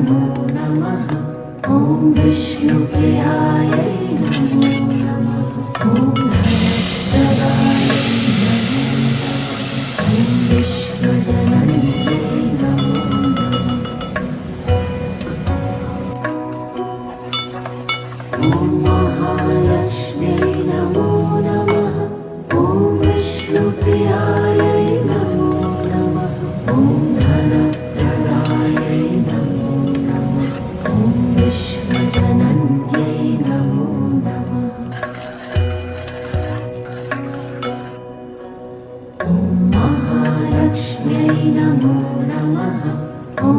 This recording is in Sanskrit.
नमो नमः। ॐ विष्णुप्रियायै नमो नमः। ॐ धनप्रदायै नमो नमः। ॐ विश्वजनन्यै नमो नमः। ॐ महालक्ष्म्यै नमो नमः। ॐ विष्णुप्रियायै नमो नमः। ॐ धनप्रदायै नमो नमः। ॐ विश्वजनन्यै नमो नमः। ॐ महालक्ष्म्यै नमो नमः। ॐ